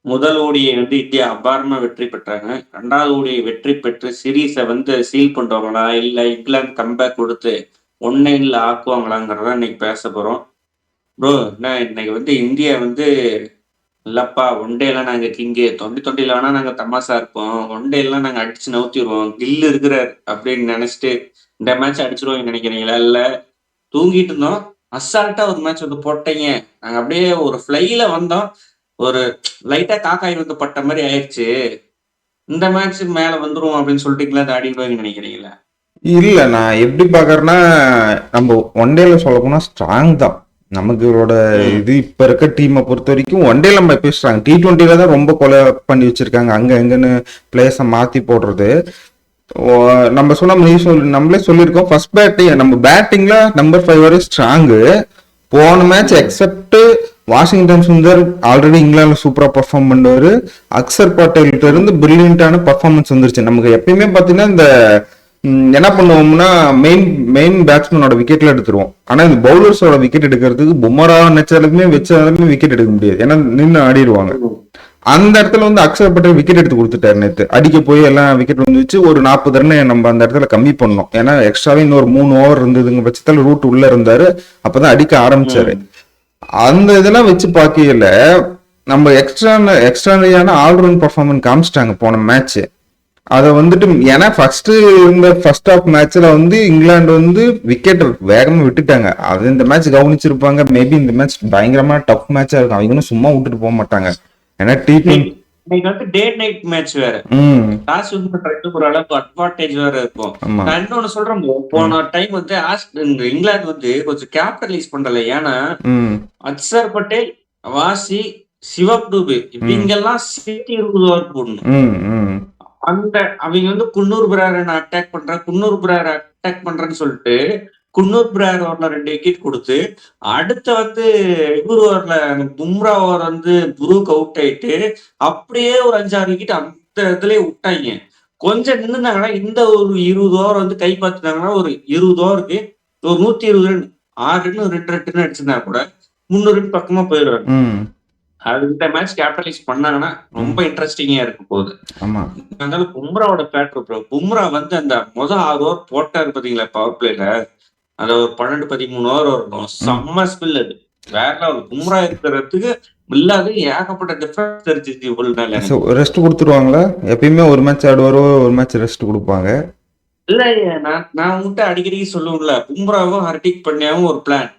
முதல் ஓடியை வந்து இந்தியா அபாரமா வெற்றி பெற்றாங்க. 2வது ஓடியை வெற்றி பெற்று சீரிஸ வந்து சீல் பண்ணுவாங்களா? இல்ல இங்கிலாந்து கம்பேக் குடுத்து 1-9ல ஆக்குவாங்களாங்கிறத இன்னைக்கு பேசப் போறோம். ப்ரோ என்ன இன்னைக்கு வந்து இந்தியா வந்து இல்லப்பா ஒன் டேலாம் நாங்க கிங்கு. 2020ல வேணா நாங்க தமாஷா இருப்போம். ஒன் டேலாம் நாங்க அடிச்சு நவுத்திருவோம். கில் இருக்கிறார் அப்படின்னு நெனச்சுட்டு இந்த மேட்ச் அடிச்சுருவோம்னு நெனைக்கிறீங்களா? இல்ல தூங்கிட்டு இருந்தோம். அசால்ட்டா ஒரு மேட்ச் வந்து போட்டீங்க. நாங்க அப்படியே ஒரு ஃப்ளைல வந்தோம். ஒரு லைட்டா காக்காய் வந்து பட்ட மாரி ஆயிருச்சு. இந்த மேட்ச்சுக்கு மேல வந்துருவோம் அப்படின்னு சொல்லிட்டீங்களா? இத ஆடிருவாங்கன்னு நெனைக்கிறீங்களா? இல்ல நான் எப்படி பாக்குறேன்னா, நம்ம ஒன் டேல சொல்ல போனா ஸ்ட்ராங் தான். நமங்களோட ம். இது இப்ப இருக்க டீமை பொறுத்த வரைக்கும் ஒன் டேல நம்ம எப்பயும் ஸ்ட்ராங். T20ல தான் ரொம்ப கொலை பண்ணி வச்சிருக்காங்க. அங்க எங்கன்னு பிளேயர்ஸை மாத்தி போடுறது. நம்ம சொன்ன நம்மளே சொல்லியிருக்கோம். ஃபர்ஸ்ட் பேட்டிங் நம்ம பேட்டிங்ல நம்பர் 5 வரை ஸ்ட்ராங்கு. போன மேட்ச் ம். எக்ஸப்ட் வாஷிங்டன் சுந்தர் ஆல்ரெடி இங்கிலாந்துல சூப்பரா பெர்ஃபார்ம் பண்ணாரு. அக்சர் பட்டேல்கிட்ட ம். இருந்து பிரில்லியன்டான பெர்ஃபார்மன்ஸ் வந்துருச்சு. நமக்கு எப்பயுமே பாத்தீங்கன்னா இந்த என்ன பண்ணுவோம்னா மெயின் மெயின் பேட்ஸ்மேனோட விக்கெட்ல எடுத்துருவோம். ஆனா இந்த பவுலர்ஸோட விக்கெட் எடுக்கிறதுக்கு பும்மரா நினைச்சாலுமே வச்சாலுமே விக்கெட் எடுக்க முடியாது. ஏன்னா நின்று ஆடிடுவாங்க. ம். அந்த இடத்துல வந்து அக்ஷர் பட்டேல் விக்கெட் எடுத்து கொடுத்துட்டாரு நேத்து. அடிக்க போய் எல்லாம் விக்கெட் வந்துச்சு. ஒரு 40 ரன் நம்ம அந்த இடத்துல கம்மி பண்ணோம். ஏன்னா எக்ஸ்ட்ராவே இன்னொரு 3 ஓவர் இருந்ததுங்க பட்சத்துல ரூட் உள்ள இருந்தாரு. அப்பதான் அடிக்க ஆரம்பிச்சாரு. ம். அந்த இதெல்லாம் வச்சு பார்க்கையில நம்ம எக்ஸ்ட்ரான ஆல்ரவுண்ட் பர்ஃபார்மன்ஸ் காமிச்சிட்டாங்க போன மேட்ச். அதை வந்துட்டு ஏன்னா ஃபர்ஸ்ட் ஆஃப் மேட்ச்ல வந்து இங்கிலாந்து வந்து விக்கெட் வேகமா விட்டுட்டாங்க. அது இந்த மேட்ச் கவனிச்சிருப்பாங்க. மேபி இந்த மேட்ச் பயங்கரமா டஃப் மேட்சா இருக்கும். அவங்க சும்மா விட்டுட்டு போக மாட்டாங்க. ஏன்னா இன்னைக்கு இன்னைக்கு வந்து டே நைட் மேட்ச் வேற. ம் டாஸ் வின் பண்றதுக்கு ஒரு அளவுக்கு அட்வான்டேஜ் வேற இருக்கும். ஆமா நான் இன்னொன்னு சொல்றேன் bro. ம் போன டைம் வந்து இந்த இங்கிலாந்து வந்து கொஞ்சம் கேபிட்டலைஸ் பண்ணல. ஏன்னா ம் அக்சர் பட்டேல், வாசி, சிவம் டூபே ம் இவங்கெல்லாம் சேர்த்து 20 ஓவர் போடணும். ம் ம் அந்த அவங்க வந்து குன்னூர் பிரார அட்டாக் பண்றேன்னு சொல்லிட்டு குன்னூர் பிரார் ஓவர்ல 2 விக்கெட் கொடுத்து அடுத்த வந்து இவரு ஓவர்ல பும்ரா ஓவர் வந்து புரூக் அவுட் ஆயிட்டு அப்படியே ஒரு 5-6 விக்கெட் அந்த இதுலயே விட்டாங்க. கொஞ்சம் நின்னுனாங்கன்னா இந்த ஒரு 20 ஓவர் வந்து கைப்பற்றினாங்கன்னா ஒரு 20 ஓவருக்கு ஒரு 120 ரன் 6 ரன் 2 ரன் அடிச்சிருந்தா கூட 300 ரன் பக்கமா போயிடுவாங்க. ம் அது இந்த மேட்ச் கேபிட்டலைஸ் பண்ணாங்கன்னா ரொம்ப ம் இன்ட்ரெஸ்டிங்கா இருக்க போகுது. ஆமா அதனால பும்ராவோட பேட்டர் ப்ரோ. பும்ரா வந்து அந்த 6 ஓவர் போட்டாரு பாத்தீங்களா பவர் பிளேல. அந்த ஒரு 12, 13 ஓவர் வரணும். ம் செம்ம ஸ்பில் அது. வேற லெவல். பும்ரா இருக்கிறதுக்கு இல்லாத ஏகப்பட்ட டிஃபரன்ஸ் தெரிஞ்சிச்சு இவ்வளவு நாள் ஸோ எனக்கு. ரெஸ்ட் கொடுத்துருவாங்களா? எப்பயுமே ஒரு மேட்ச் ஆடுவாரோ, ஒரு மேட்ச் ரெஸ்ட் கொடுப்பாங்க. இல்ல நான் நான் உங்ககிட்ட அடிக்கடி சொல்லுவேன்ல, பும்ராவும் ஹர்திக் பாண்டியாவும் ஒரு பிளான்.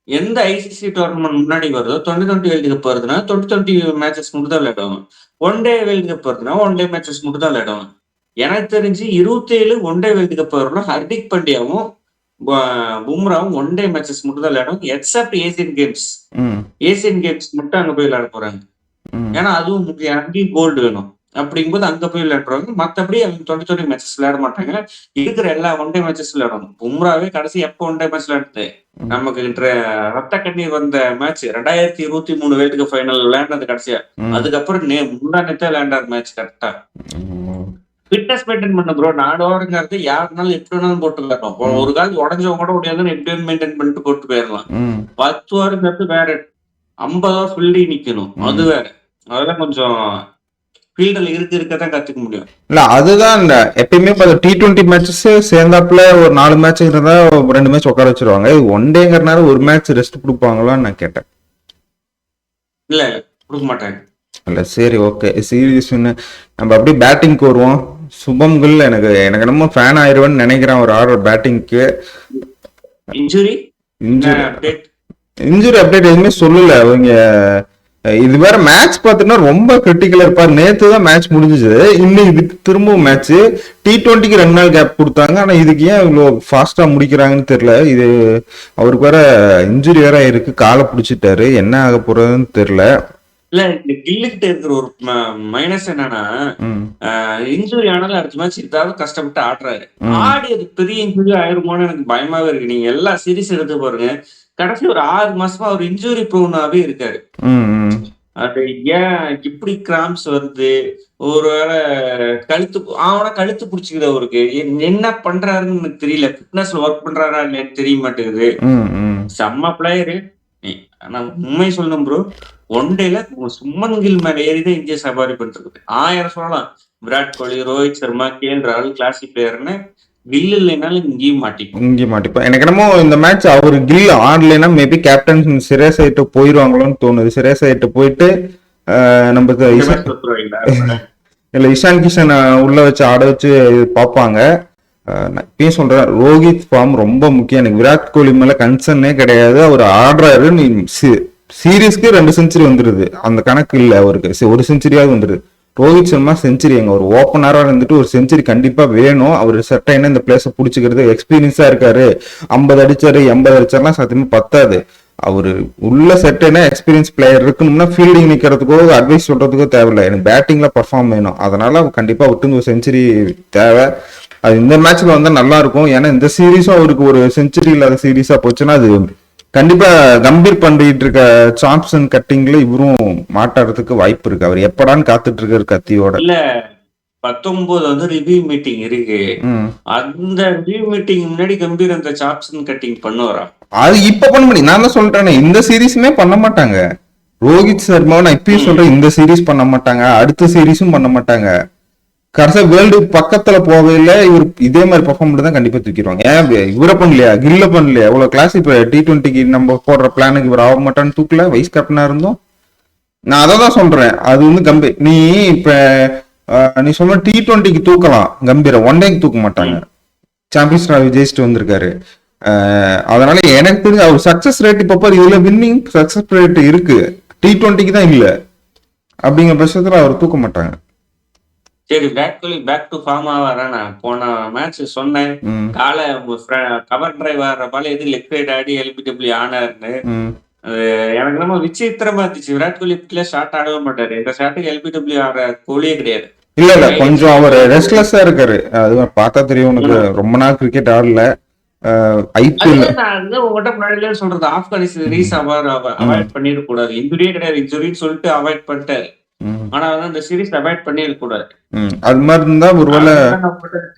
எந்த ஐசிசி டோர்னமெண்ட் முன்னாடி வருதோ 2020 வேர்ல்டு கப் வருதுன்னா 2020 மேட்சஸ் மட்டும் தான் விளையாடுவாங்க. ஒன் டே வேர்ல்டு கப் வருதுன்னா ஒன் டே மேட்சஸ் மட்டும் தான் விளையாடுவாங்க. எனக்கு தெரிஞ்சு 27 ஒன் டே வேர்ல்டு கப் வரும்னா ஹர்திக் பாண்டியாவும் பும்ராவும் ஒன் டே மேட்சஸ் மட்டும் தான் விளையாடுவாங்க. Accept Asian games. ம் ஏசியன் கேம்ஸ் மட்டும் அங்க போய் விளையாட போறாங்க. ம் ஏன்னா அதுவும் முக்கியம். அங்கேயும் கோல்டு வேணும். அப்படிங்கும்போது அங்க போய் விளையாடுறாங்க. மத்தபடி அவங்க 2020 மேட்சஸ் விளையாட மாட்டாங்க. இருக்கிற எல்லா ஒன் டே மேட்சஸ் விளையாடணும். பும்ராவே கடைசி எப்போ ஒன் டே மேட்ச் விளையாடுது? ம் நமக்கு ரத்த கண்ணீர் வந்த மேட்ச் 2023 வேர்ல்டு கப் ஃபைனல் விளையாடுனது கடைசியா. ம் அதுக்கப்புறம் முந்தா நேத்தே விளையாண்டார் மேட்ச் கரெக்டா. ம் ஃபிட்னஸ் மெயின்டைன் பண்ண ப்ரோ. 4 ஓவருங்கிறது யாருனாலும் எப்படி வேணாலும் போட்டு விளையாடணும். ம் ஒரு கால் உடஞ்சவங்க கூட முடியாதுன்னு எப்படியும் மெயின்டைன் பண்ணிட்டு போட்டு போயிடலாம். ம் 10 ஓவருங்கிறது வேற. 50 ஓவர் ஃபுல்லி நிக்கணும். அது ம் வேற. அதெல்லாம் கொஞ்சம் ஃபீல்டுல இருக்கத்தான் கத்துக்க முடியும். இல்ல அதுதான் இந்த எப்பயுமே T20 மேட்சஸ் சேர்ந்தாப்புல ஒரு 4 மேட்ச் இருந்தா 2 மேட்ச் உட்கார வச்சிருவாங்க. இது ஒன் டேங்கிறனால ஒரு மேட்ச் ரெஸ்ட் கொடுப்பாங்களான்னு நான் கேட்டேன். இல்ல கொடுக்க மாட்டாங்க. இல்ல சரி ஓகே சீரியஸ்ன்னு நம்ம அப்படியே பேட்டிங்க்கு வருவோம். சுபம் கில் எனக்கு என்னமோ ஃபேன் ஆயிருவேன்னு நினைக்கிறேன் ஒரு ஆடுற பேட்டிங்க்கு. Injury injury update. Injury update எதுவுமே சொல்லல அவங்க. இது வேற மேட்ச் பார்த்தீங்கன்னா ரொம்ப கிரிட்டிக்கலா இருப்பாரு. நேத்து தான் மேட்ச் முடிஞ்சுது. இன்னும் இதுக்கு திரும்பவும் மேட்ச். T20க்கு 2 நாள் கேப் கொடுத்தாங்க. ஆனா இதுக்கு ஏன் இவ்வளோ ஃபாஸ்டா முடிக்கிறாங்கன்னு தெரியல. இது அவருக்கு வேற இன்ஜுரி வேற இருக்கு. காலை பிடிச்சிட்டாரு. என்ன ஆக போறதுன்னு தெரியல. இல்ல இந்த கில்லுகிட்ட இருக்கிற ஒரு மைனஸ் என்னன்னா ம் இன்ஜுரி ஆனாலும் அடுத்த மேட்ச் இதாவது கஷ்டப்பட்டு ஆடுறாரு. ம் ஆடி அது பெரிய இன்ஜுரி ஆயிருமோன்னு எனக்கு பயமாவே இருக்கு. நீங்க எல்லா சீரீஸ் எடுத்து பாருங்க. கடைசி ஒரு 6 மாசமா ஒரு இன்ஜுரி ப்ரோனாவே இருக்காரு. ம் ம் அது ஏன் இப்படி கிராம்ஸ் வருது? ஒருவேளை கழுத்து பிடிச்சிக்குது அவருக்கு. என்ன பண்றாருன்னு எனக்கு தெரியல. ஃபிட்னஸ்ல ஒர்க் பண்றாரா இல்லையான்னு தெரிய மாட்டேங்குது. ம் ம் செம்ம பிளேயரு. ஆனா உண்மை சொல்லணும் ப்ரோ. ஒன் டேல சுமன் கில் மேல ஏறிதான் இந்தியா சவாரி பண்றது. 1000 சொல்லலாம். விராட் கோலி, ரோஹித் சர்மா, ராகுல் கிளாசிக் பிளேயர்னு கில் இல்லைனாலும் இங்கேயும் மாட்டிக்கும். இங்கே மாட்டிப்போம். எனக்கு என்னமோ இந்த மேட்ச் அவரு கில் ஆடலைன்னா மேபி கேப்டன் சிரேஸ் ஆயிட்டு போயிருவாங்களோன்னு தோணுது. சிரேஸ் ஆயிட்டு போயிட்டு நம்ம இல்ல இஷான் கிஷன் உள்ள வச்சு ஆட வச்சு பார்ப்பாங்க. நான் இப்பயும் சொல்றேன், ரோஹித் ஃபார்ம் ரொம்ப முக்கியம். எனக்கு விராட் கோலி மேல கன்சர்னே கிடையாது. அவர் ஆடுறாரு, நீ சீரீஸ்க்கு 2 செஞ்சுரி வந்துருது, அந்த கணக்கு இல்ல அவருக்கு. 1 செஞ்சுரியாவது வந்துருது. ரோஹித் சர்மா செஞ்சுரி, எங்க ஒரு ஓப்பனரா இருந்துட்டு ஒரு செஞ்சுரி கண்டிப்பா வேணும். அவர் செட்டாயினா இந்த பிளேஸை பிடிச்சிக்கிறது, எக்ஸ்பீரியன்ஸா இருக்காரு. 50 அடிச்சாரு 80 அடிச்சாருலாம் சத்தியமா பத்தாது. அவரு உள்ள செட்டாயினா எக்ஸ்பீரியன்ஸ் பிளேயர் இருக்கணும்னா ஃபீல்டிங் நிக்கிறதுக்கோ அட்வைஸ் சொல்றதுக்கோ தேவையில்லை. எனக்கு பேட்டிங்ல பர்ஃபார்ம் வேணும். அதனால கண்டிப்பா விட்டு ஒரு செஞ்சுரி தேவை. அது இந்த மேட்ச்ல வந்தா நல்லா இருக்கும். ஏன்னா இந்த சீரீஸும் அவருக்கு ஒரு செஞ்சுரி இல்லாத சீரீஸா போச்சுன்னா அது கண்டிப்பா கம்பீர் பண்ணிட்டு இருக்க சாம்சன் கட்டிங்ல இவரும் மாட்டாடுறதுக்கு வாய்ப்பு இருக்கு. அவர் எப்படான்னு காத்துட்டு இருக்காரு கத்தியோட. இல்ல 19 வந்து ரிவ்யூ மீட்டிங் இருக்கு. அந்த ரிவ்யூ மீட்டிங் முன்னாடி கம்பீர் அந்த சாப்சன் கட்டிங் பண்ணுவாரா? அது இப்ப பண்ண முடியும். நான் தான் சொல்றேன், இந்த சீரீஸுமே பண்ண மாட்டாங்க. ரோஹித் சர்மா நான் இப்பயும் சொல்றேன், இந்த சீரீஸ் பண்ண மாட்டாங்க, அடுத்த சீரீஸும் பண்ண மாட்டாங்க. கடைசியா வேர்ல்டு பக்கத்துல போகல. இவர் இதே மாதிரி பர்ஃபார்ம் தான் கண்டிப்பா தூக்கிடுவாங்க. ஏன் இவரை பண்ணலையா, கில்ல பண்ணலையா? எவ்வளவு கிளாஸ் இப்ப T20க்கு நம்ம போடுற பிளானுக்கு இவர் ஆக மாட்டான்னு தூக்கல, வைஸ் கேப்டனா இருந்தோம். நான் அதை தான் சொல்றேன். அது வந்து கம்பீர், நீ இப்ப நீ சொன்ன T20க்கு தூக்கலாம் கம்பீர, ஒன் டேக்கு தூக்க மாட்டாங்க. சாம்பியன்ஸ் டிராஃபி ஜெயிச்சுட்டு வந்திருக்காரு. அதனால எனக்கு தெரிஞ்சு அவர் சக்சஸ் ரேட் இப்ப இதுல வின்னிங் சக்சஸ் ரேட் இருக்கு, T20க்கு தான் இல்ல. அப்படிங்கிற பட்சத்துல அவர் தூக்க மாட்டாங்க. சரி, Virat Kohli back to form ஆவாரா? நான் போன மேட்ச் சொன்னேன், காலை கவர் டிரைவ் ஆடுற பால எது லெக் ரைட் ஆடி LBW ஆனார்னு. எனக்கு நம்ம விசித்திரமா இருந்துச்சு. விராட் கோலி இப்படில ஷாட் ஆடவே மாட்டாரு. இந்த ஷாட்டுக்கு LBW ஆடுற கோலியே கிடையாது. இல்ல கொஞ்சம் அவர் ரெஸ்ட்லெஸ்ஸா இருக்காரு. அது பார்த்தா தெரியும் உனக்கு. ரொம்ப நாள் கிரிக்கெட் ஆடல. உங்ககிட்ட முன்னாடியே சொல்றது, ஆப்கானிஸ்தான் சீரீஸ் அவாய்ட் பண்ணிட கூடாது. இன்ஜுரியே கிடையாது, இன்ஜுரின்னு சொல்லிட்டு அவாய்ட் பண்ணிட்டாரு. ஆனா வந்து அந்த சீரீஸ் அவாய்ட் பண்ணிட கூடாது. அது மாதிரி இருந்தா ஒருவேளை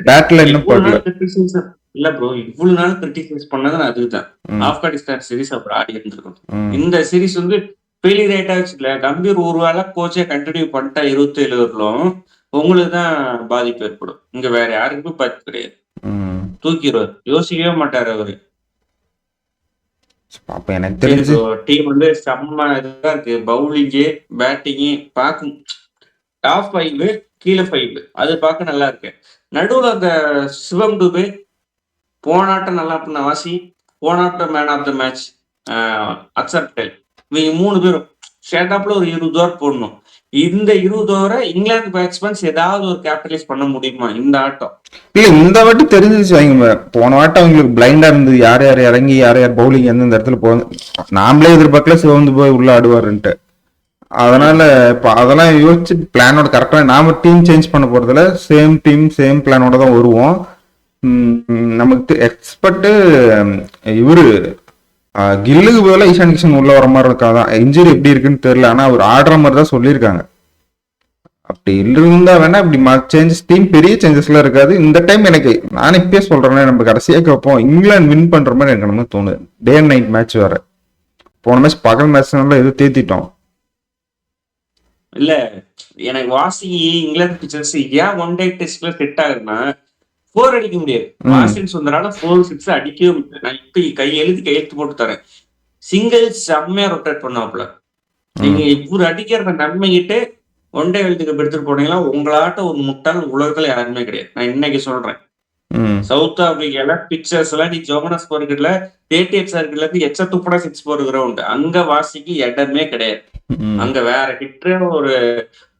பேட்ல இன்னும் போடல. இல்ல ப்ரோ, இவ்வளவு நாள் கிரிட்டிசைஸ் பண்ணது அதுதான். ஆப்கானிஸ்தான் சீரீஸ் அப்புறம் ஆடி இருந்திருக்கும். இந்த சீரீஸ் வந்து ஃபெயிலியர் ரேட் ஆச்சுல. கம்பீர் ஒரு வேளை கோச்சே கண்டினியூ பண்ணிட்டா 27 வரலும் உங்களுக்கு தான் பாதிப்பு ஏற்படும். இங்க வேற யாருக்குமே பாதிப்பு கிடையாது. தூக்கிடுவார், யோசிக்கவே மாட்டாரு அவரு. எனக்கு தெரிஞ்சு டீம் வந்து செம்ம இதுதான் இருக்கு. பவுலிங்கு பேட்டிங்கு பார்க்கும். டாப் 5 கீழே 5 அது பார்க்க நல்லா இருக்கு. நடுவுல அந்த சிவம் துபே போனாட்டம் நல்லா பண்ண வாசி, போனாட்டம் man of the match Axar Patel, இவங்க 3 பேரும் ஷேட்டாப்ல ஒரு 20 ஓவர் போடணும். இந்த 20 ஓவரை இங்கிலாந்து பேட்ஸ்மேன்ஸ் ஏதாவது ஒரு கேபிட்டலைஸ் பண்ண முடியுமா இந்த ஆட்டம்? இல்ல இந்த வாட்டி தெரிஞ்சிச்சு. அவங்க போன வாட்டம் அவங்களுக்கு பிளைண்டா இருந்தது, யார் யார் இறங்கி யார் யார் பவுலிங் எந்தெந்த இடத்துல போக. நாமளே எதிர்பார்க்கல சிவந்து போய் உள்ள ஆடுவாருன்ட்டு. அதனால இப்ப அதெல்லாம் யோசிச்சு பிளானோட கரெக்டா நாம டீம் சேஞ்ச் பண்ண போறதுல சேம் டீம் சேம் பிளானோட தான் வருவோம். நமக்கு எக்ஸ்பர்ட் இவரு கில்லுக்கு போல ஈஷான் கிஷன் உள்ள வர மாதிரி இருக்காதான். இன்ஜுரி எப்படி இருக்குன்னு தெரியல, ஆனா அவர் ஆடுற மாதிரி தான் சொல்லியிருக்காங்க. அப்படி இருந்தா வேணா இப்படி சேஞ்சஸ், டீம் பெரிய சேஞ்சஸ்லாம் இருக்காது இந்த டைம். எனக்கு நான் இப்பயே சொல்றேன், நம்ம கடைசியா வைப்போம் இங்கிலாந்து வின் பண்ற மாதிரி எனக்கு நம்ம தோணுது. டே அண்ட் நைட் மேட்ச் வேற. போன மேட்ச் பகல் மேட்ச்னால எதுவும் தேத்திட்டோம். இல்ல எனக்கு வாசி இங்கிலாந்து பிச்சர்ஸ் ஏன் ஒன் டே டெஸ்ட்ல செட் ஆகுதுன்னா 4 அடிக்க முடியாது. வாஷிங் சுந்தரால 4-6 அடிக்கவே முடியாது. நான் இப்ப கையெழுத்து போட்டு தரேன். சிங்கிள் செம்மையா ரொட்டேட் பண்ணுவாப்ல. நீங்க இவரு அடிக்கிற நன்மைகிட்டு ஒன் டே வேர்ல்டு கப் எடுத்துட்டு போனீங்களா, உங்களாட்ட ஒரு முட்டாள் உலகத்துல யாருமே கிடையாது. நான் இன்னைக்கு சொல்றேன். சவுத் ஆப்பிரிக்கால பிக்சர்ஸ் எல்லாம் நீ ஜோகனஸ்பர்க் இருக்குல்ல, 38 சர்க்கிள்ல இருந்து எச்ச துப்படா 6 போர் கிரவுண்ட், அங்க வாசிக்கு இடமே கிடையாது. அங்க வேற கிட்ட ஒரு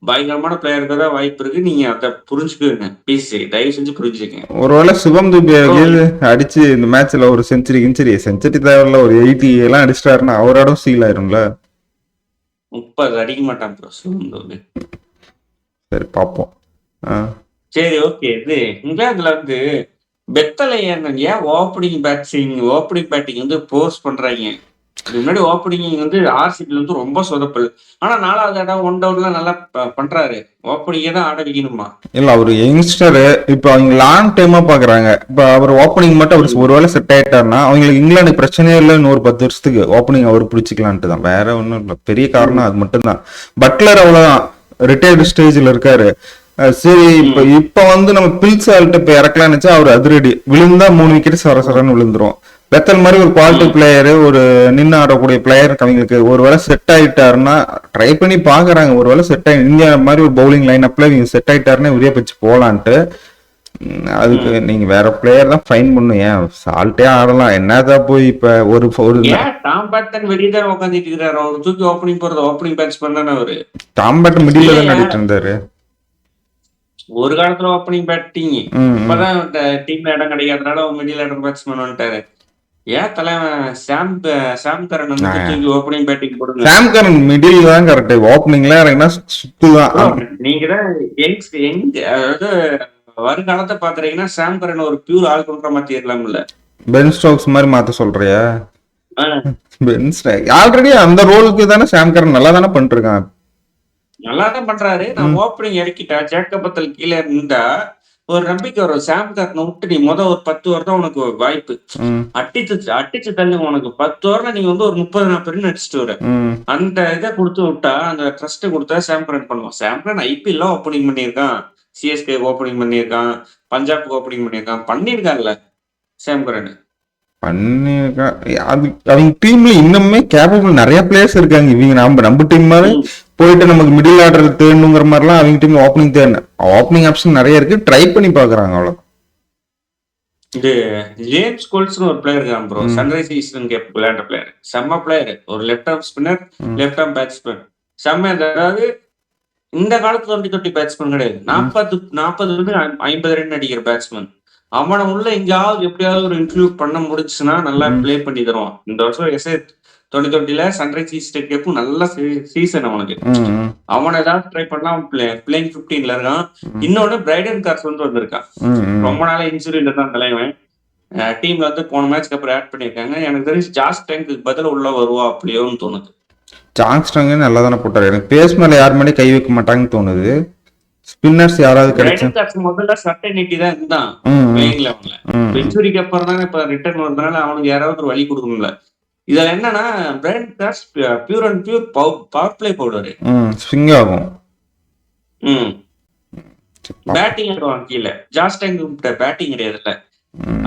பயங்கரமான பிளேயருக்கு தான் வாய்ப்பு இருக்கு. நீங்க அதை புரிஞ்சுக்குங்க ப்ளீஸ், தயவு செஞ்சு புரிஞ்சுக்கங்க. ஒருவேளை சிவம் துபே அடிச்சு இந்த மேட்ச்ல ஒரு செஞ்சுரி தேவையில்ல, ஒரு 80 எல்லாம் அடிச்சிட்டாருன்னா அவரோட சீல் ஆயிரும்ல. 30 அடிக்க மாட்டான் ப்ரோ சிவம் துபே. சரி பாப்போம். சரி ஓகே. இது இங்கிலாந்துல வந்து பெத்தலை ஏன் ஓப்பனிங் பேட்டிங் வந்து போர்ஸ் பண்றாங்க. இதுக்கு முன்னாடி ஓப்பனிங் வந்து ஆர்சிபில வந்து ரொம்ப சொதப்பல். ஆனா 4வது இடம் 1 டவுன்லாம் நல்லா பண்றாரு. ஓப்பனிங்கே தான் ஆட வைக்கணுமா? இல்ல அவரு யங்ஸ்டரு. இப்ப அவங்க லாங் டைமா பாக்குறாங்க. இப்ப அவர் ஓப்பனிங் மட்டும் அவர் ஒருவேளை செட் ஆயிட்டாருன்னா அவங்களுக்கு இங்கிலாந்து பிரச்சனையே இல்லை. இன்னொரு 10 வருஷத்துக்கு ஓப்பனிங் அவர் பிடிச்சிக்கலான்ட்டு தான். வேற ஒன்றும் இல்லை. பெரிய காரணம் அது மட்டும் தான். பட்லர் அவ்வளவுதான், ரிட்டையர்டு ஸ்டேஜ்ல இருக்காரு. சரி இப்ப வந்து நம்ம பில்சால்ட்ட இப்ப இறக்கலாம்னு வச்சா அவர் அதிரடி விழுந்தா 3 விக்கெட் சரசரன்னு விழுந்துரும். பெத்தல் மாதிரி ஒரு குவாலிட்டி பிளேயரு, ஒரு நின்று ஆடக்கூடிய பிளேயர் அவங்களுக்கு ஒருவேளை செட் ஆயிட்டாருன்னா ட்ரை பண்ணி பாக்குறாங்க. ஒருவேளை செட் ஆகி இந்தியா மாதிரி ஒரு பவுலிங் லைன் அப்ல இவங்க செட் ஆயிட்டாருன்னா விரிய வச்சு போலான்ட்டு. அதுக்கு நீங்க வேற பிளேயர் தான் ஃபைன் பண்ணும். ஏன் சால்ட்டே ஆடலாம், என்னதான் போய் இப்ப ஒரு டாம் பேட்டன் வெளியே தான் உட்காந்துட்டு இருக்காரு. அவர் தூக்கி ஓப்பனிங் போறது ஓப்பனிங் பேட்ஸ்மேன் தானே அவரு. டாம் பேட்டன் மிடில் தான் ஆடிட்டு இருந்தாரு ஒரு காலத்துல ஓப்பனிங் பேட்டிங். இப்பதான் டீம்ல இடம் கிடைக்காதனால மிடில் ஆர்டர் பேட்ஸ்மேன் வந்துட்டாரு. ஏன் தலைவன் சாம் கரன் வந்து தூக்கி ஓப்பனிங் பேட்டிங் போடுங்க. சாம் கரன் மிடில் தான் கரெக்ட். ஓப்பனிங்ல இறங்கினா சுத்துதான். நீங்க தான் அதாவது வருங்காலத்தை பாக்குறீங்கன்னா சாம் கரன் ஒரு பியூர் ஆல் பண்ற மாதிரி இருக்கலாம்ல. பென் ஸ்டோக்ஸ் மாதிரி மாத்த சொல்றியா? பென் ஸ்டோக்ஸ் ஆல்ரெடி அந்த ரோலுக்கு தானே சாம் கரன் நல்லா தானே பண்ணிருக்கான். நல்லா தான் பண்றாரு. நான் ஓப்பனிங் இறக்கிட்டா ஜேக்கப் பத்தல் கீழே இருந்தா ஒரு நம்பிக்கை வரும். சாம் கரனை விட்டு நீ ஒரு 10 ஓவர் தான் உனக்கு வாய்ப்பு. அடிச்சு தள்ளி உனக்கு 10 ஓவர்ல நீங்க வந்து ஒரு 30-40 ரன் அடிச்சுட்டு வர அந்த இதை கொடுத்து விட்டா, அந்த ட்ரஸ்ட் கொடுத்தா சாம் கரன் பண்ணுவான். சாம் கரன் ஐபிஎல் ஓப்பனிங் பண்ணியிருக்கான், சிஎஸ்கே ஓப்பனிங் பண்ணியிருக்கான், பஞ்சாப் ஓப்பனிங் பண்ணியிருக்காங்கல்ல சாம் கரன் பண்ணிருக்கான். அது அவங்க டீம்ல இன்னுமே கேப்பபிள் நிறைய பிளேயர்ஸ் இருக்காங்க. இவங்க நம்ம டீம் மாதிரி போயிட்டு நமக்கு மிடில் ஆர்டர் தேடணுங்கிற மாதிரிலாம் அவங்க டீம் ஓப்பனிங் தேடணும். ஓப்பனிங் ஆப்ஷன் நிறைய இருக்கு, ட்ரை பண்ணி பாக்குறாங்க. அவ்வளவு இது ஜேம்ஸ் கோல்ஸ்னு ஒரு பிளேயர் இருக்கான் ப்ரோ. சன்ரைஸ் ஈஸ்டர்ன் கேப் விளையாண்ட பிளேயர், செம்ம பிளேயர். ஒரு left arm spinner, left arm batsman, செம்ம. அதாவது இந்த காலத்து 20 பேட்ஸ்மேன் கிடையாது. 40 50 ரன் அடிக்கிற பேட்ஸ்மேன். அவனை உள்ள எங்கேயாவது எப்படியாவது ஒரு இன்க்ளூட் பண்ண முடிச்சுன்னா நல்லா பிளே பண்ணி தருவான். இந்த வருஷம் எஸ்ஏ 2020 சன்ரைஸ் ஈஸ்டர்ன் கேப்பும் நல்ல சீசன் அவனுக்கு. அவனை ஏதாவது ட்ரை பண்ணலாம். பிளேயிங் 15ல இருக்கான். இன்னொன்னு பிரைடன் கார்ஸ் வந்து வந்திருக்கான். ரொம்ப நாளா இன்சூரியில தான் தலைவன். டீம்ல வந்து போன மேட்ச்க்கு அப்புறம் ஆட் பண்ணிருக்காங்க. எனக்கு தெரிஞ்சு ஜாஸ் டேங்க்கு பதில் உள்ள வருவா அப்படியோன்னு தோணுது. ஜாஸ் டேங்க் நல்லா தானே போட்டாரு. எனக்கு பேஸ் மேல யார் மேலே கை வைக்க மாட்டாங்கன்னு தோணுது. ஸ்பின்னர்ஸ் யாராவது கிடைச்சா முதல்ல சர்டனிட்டி தான் இருந்தான் பிளேயிங் லெவல்ல. இன்சூரிக்கு அப்புறம் தானே இப்ப ரிட்டர்ன் வந்தனால அவனுக்கு யாராவது ஒரு வழி கொடுக்கணும்ல. இதுல என்னன்னா Brydon Carse pure and pure power play போடுவாரு. ஸ்விங் ஆகும். பேட்டிங் ஆடுவான் கீழே. ஜாஸ் டேங்க் பேட்டிங் கிடையாதுல்ல,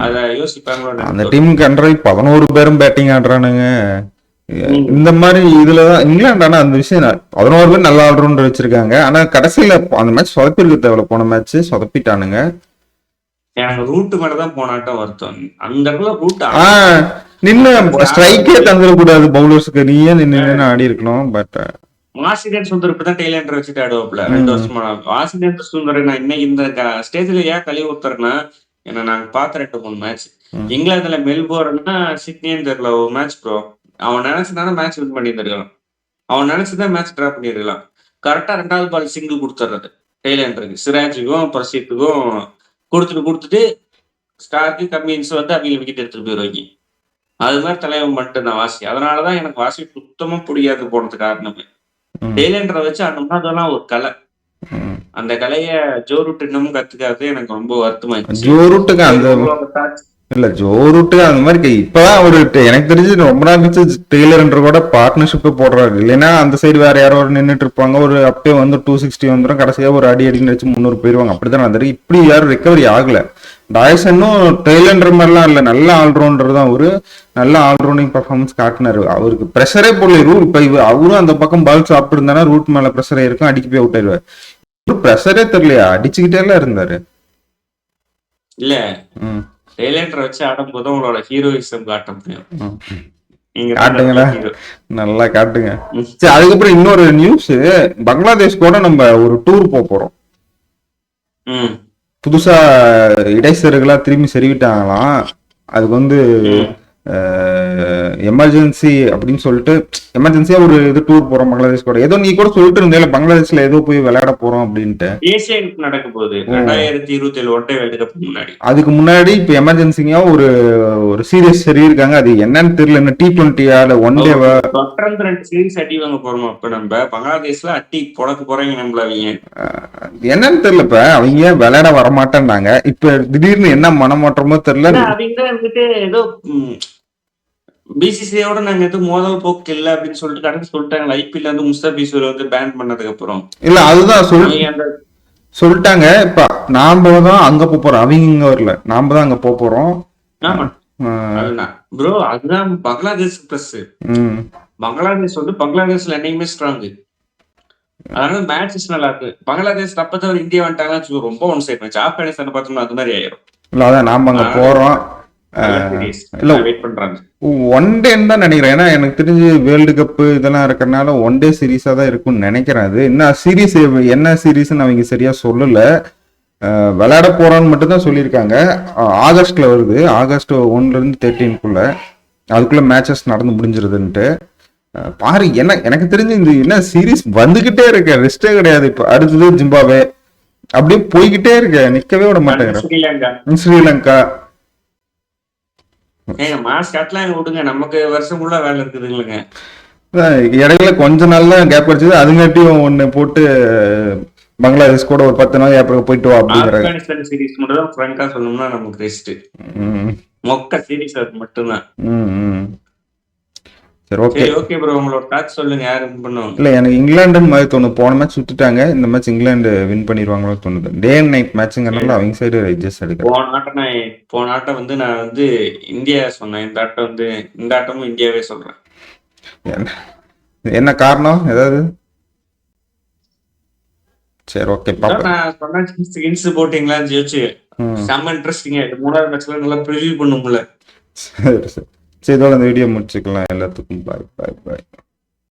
அத யோசிப்பாங்களோ. அந்த டீமுக்கு அண்டரை 11 பேரும் பேட்டிங் ஆடுறானுங்க. இந்த மாதிரி இதுலதான் இங்கிலாந்து. ஆனா அந்த விஷயம் 11 பேர் நல்ல ஆல்ரவுண்டர் வச்சிருக்காங்க. ஆனா கடைசியில அந்த மேட்ச் சொதப்பி இருக்கு தேவையில்ல. போன மேட்ச் சொதப்பிட்டானுங்க. எனக்கு ரூட் மேலதான் போனாட்டம் வருத்தம். அந்த இடத்துல ரூட் நின்னு ஸ்ட்ரைக்கே தந்துடக்கூடாது பவுலர்ஸ்க்கு. நீயே நின்னு ஆடி இருக்கணும். பட் வாஷிங்டன் சுந்தர் இப்பதான் டெய்லண்டர் வச்சுட்டு ஆடுவாப்ல 2 வருஷமா. வாஷிங்டன் சுந்தர் நான் இன்னைக்கு இந்த ஸ்டேஜ்ல ஏன் கழுவி ஊத்துறேன்னா, ஏன்னா நாங்க பார்த்த 2-3 மேட்ச் இங்கிலாந்துல மெல்போர்ன்னா சிட்னின்னு தெரியல ஒரு மேட்ச் ப்ரோ. அவன் நினைச்சுதானே மேட்ச் வின் பண்ணியிருந்திருக்கலாம். அவன் நினைச்சுதான் மேட்ச் டிரா பண்ணிருக்கலாம். கரெக்டா 2வது பால் சிங்கிள் கொடுத்துறது டெய்லண்டருக்கு, சிராஜுக்கும் பிரசீத்துக்கும் கொடுத்துட்டு ஸ்டார்க்கு கம்மியன்ஸ் வந்து அவங்க விக்கெட் எடுத்துட்டு போயிருவாங்க. அது மாதிரி தலைவன் மட்டும் தான் வாசி. அதனாலதான் எனக்கு வாசி சுத்தமா பிடிக்காது போனது காரணமே. டெய்லண்டரை வச்சு அதெல்லாம் ஒரு கலை. அந்த கலைய ஜோ ரூட் இன்னமும் கத்துக்காது. எனக்கு ரொம்ப வருத்தமாயிடுச்சு. ஜோ ரூட்டுக்கு இல்ல ஜோ ரூட்டுக்கு அந்த மாதிரி இப்பதான் அவரு எனக்கு தெரிஞ்சு ரொம்ப நாள் கழிச்சு டெய்லர்ன்ற கூட பார்ட்னர்ஷிப் போடுறாரு. இல்லைன்னா அந்த சைடு வேற யாரோ நின்றுட்டு இருப்பாங்க. ஒரு அப்பயே வந்து 260 வந்துடும். கடைசியா ஒரு அடி வச்சு 300 போயிருவாங்க. அப்படித்தான் வந்துரு. இப்படி யாரும் ரெக்கவரி ஆகல. டாய்சனும் டெய்லண்டர் மாதிரிலாம் இல்ல, நல்ல ஆல்ரவுண்டர் தான். ஒரு நல்ல ஆல்ரவுண்டிங் பர்ஃபார்மன்ஸ் காட்டினாரு. அவருக்கு ப்ரெஷரே போடல. ரூட் இப்ப அவரும் அந்த பக்கம் பால் சாப்பிட்டு இருந்தானா ரூட் மேல ப்ரெஷரே இருக்கும், அடிக்க போய் அவுட் ஆயிடுவாரு. ப்ரெஷரே தெரியலையா, அடிச்சுக்கிட்டே எல்லாம் இருந்தாரு. இல்ல டெய்லண்டரை வச்சு ஆடும்போது உங்களோட ஹீரோயிசம் காட்ட முடியும். காட்டுங்களா, நல்லா காட்டுங்க. சரி, அதுக்கப்புறம் இன்னொரு நியூஸ். பங்களாதேஷ் கூட நம்ம ஒரு டூர் போறோம். புதுசா இடைச்சர்களா திரும்பி செறிவிட்டாங்களாம். அதுக்கு வந்து எமர்ஜென்சி அப்படின்னு சொல்லிட்டு எமர்ஜென்சியா ஒரு இது டூர் போறோம் பங்களாதேஷ் கூட, ஏதோ நீ கூட சொல்லிட்டு இருந்தேல பங்களாதேஷ்ல ஏதோ போய் விளையாட போறோம் அப்படின்ட்டு. ஏசியன் நடக்க போகுது 2027 ஒன் டே வேர்ல்டு கப் முன்னாடி. அதுக்கு முன்னாடி இப்ப எமர்ஜென்சியா ஒரு ஒரு சீரியஸ் சரி இருக்காங்க, அது என்னன்னு தெரியல, என்ன T20 ஒன் டேவா 2 சீரீஸ் அடி வாங்க போறோம். அப்ப நம்ம பங்களாதேஷ்ல அட்டி புடக்க போறீங்க நம்மள அவங்க என்னன்னு தெரியல. இப்ப அவங்க விளையாட வரமாட்டேன்னாங்க, இப்ப திடீர்னு என்ன மனமாற்றமோ தெரியல. அவங்க வந்துட்டு ஏதோ பிசிசிஐயோட நாங்க எதுவும் மோதல் போக்கு இல்ல அப்படின்னு சொல்லிட்டு கரெக்ட் சொல்லிட்டாங்க. ஐபிஎல் வந்து முஸ்தாபிசூர் வந்து பேன் பண்ணதுக்கு அப்புறம் இல்ல அதுதான் அந்த சொல்லிட்டாங்க. இப்ப நாம தான் அங்க போறோம், அவங்க இங்க வரல, நாம தான் அங்க போறோம். ஆமா அதுதான் ப்ரோ, அதுதான் பங்களாதேஷ் பிளஸ். பங்களாதேஷ் வந்து பங்களாதேஷ்ல என்னைக்குமே ஸ்ட்ராங், அதனால மேட்சஸ் நல்லா இருக்கு. பங்களாதேஷ் தப்பத்தவர் இந்தியா வந்துட்டாங்கன்னா ரொம்ப ஒன் சைட் மேட்ச். ஆப்கானிஸ்தான் பார்த்தோம்னா அது மாதிரி ஆயிரும். இல்ல அதான் நாம அங்க போறோம். இல்ல வெயிட் பண்றாங்க ஒன் டேன்னு தான் நினைக்கிறேன். ஏன்னா எனக்கு தெரிஞ்சு வேர்ல்டு கப் இதெல்லாம் இருக்கறனால ஒன் டே சீரீஸா தான் இருக்கும்னு நினைக்கிறேன். அது என்ன சீரீஸ், என்ன சீரீஸ்ன்னு அவங்க சரியா சொல்லல. விளையாட போறோன்னு மட்டும் தான் சொல்லியிருக்காங்க. ஆகஸ்ட்ல வருது, ஆகஸ்ட் 1ல இருந்து 13க்குள்ள, அதுக்குள்ள மேட்சஸ் நடந்து முடிஞ்சிருதுன்ட்டு. பாரு என்ன எனக்கு தெரிஞ்சு இந்த என்ன சீரீஸ் வந்துகிட்டே இருக்க, ரெஸ்டே கிடையாது. இப்ப அடுத்தது ஜிம்பாவே, அப்படியே போய்கிட்டே இருக்க, நிக்கவே விட மாட்டேங்கிறேன். ஸ்ரீலங்கா விடுங்க, நமக்கு வருஷமுள்ள வேலை இருக்குதுங்க. இடையில கொஞ்ச நாள் தான் கேப் கிடைச்சது, அதுங்காட்டியும் ஒண்ணு போட்டு பங்களாதேஷ் கூட ஒரு 10 நாள் அப்புறம் போயிட்டு வா அப்படிங்கிறாங்க. ஆப்கானிஸ்தான் சீரிஸ் மட்டும் தான் ஃப்ராங்கா சொல்லணும்னா நமக்கு ரெஸ்ட், மொக்க சீரிஸ் அது மட்டும்தான். சரி ஓகே ஓகே ப்ரோ, உங்களோட டாக் சொல்லுங்க, யார் வின் பண்ணுவாங்க? இல்ல எனக்கு இங்கிலாந்து மாதிரி தோணுது. போன மேட்ச் சுட்டுட்டாங்க, இந்த மேட்ச் இங்கிலாந்து வின் பண்ணிடுவாங்களோ தோணுது. டே அண்ட் நைட் மேட்ச்ங்கறனால அவங்க சைடு அட்ஜஸ்ட் எடுக்கிறேன். போன ஆட்டம் வந்து நான் வந்து இந்தியா சொன்னேன், இந்த ஆட்டம் வந்து இந்த ஆட்டமும் இந்தியாவே சொல்றேன். என்ன காரணம் ஏதாவது? சரி ஓகே பாப்போம். நான் சொன்ன ஸ்கின்ஸ் போட்டிங்களான்னு யோசிச்சு செம்ம இன்ட்ரெஸ்டிங்கா இருக்கு. 3வது மேட்ச்ல நல்லா ப்ரிவியூ பண்ணும்ல. சரி சரி, இதோட இந்த வீடியோ முடிச்சுக்கலாம். எல்லாத்துக்கும் பாய் பாய் பாய்.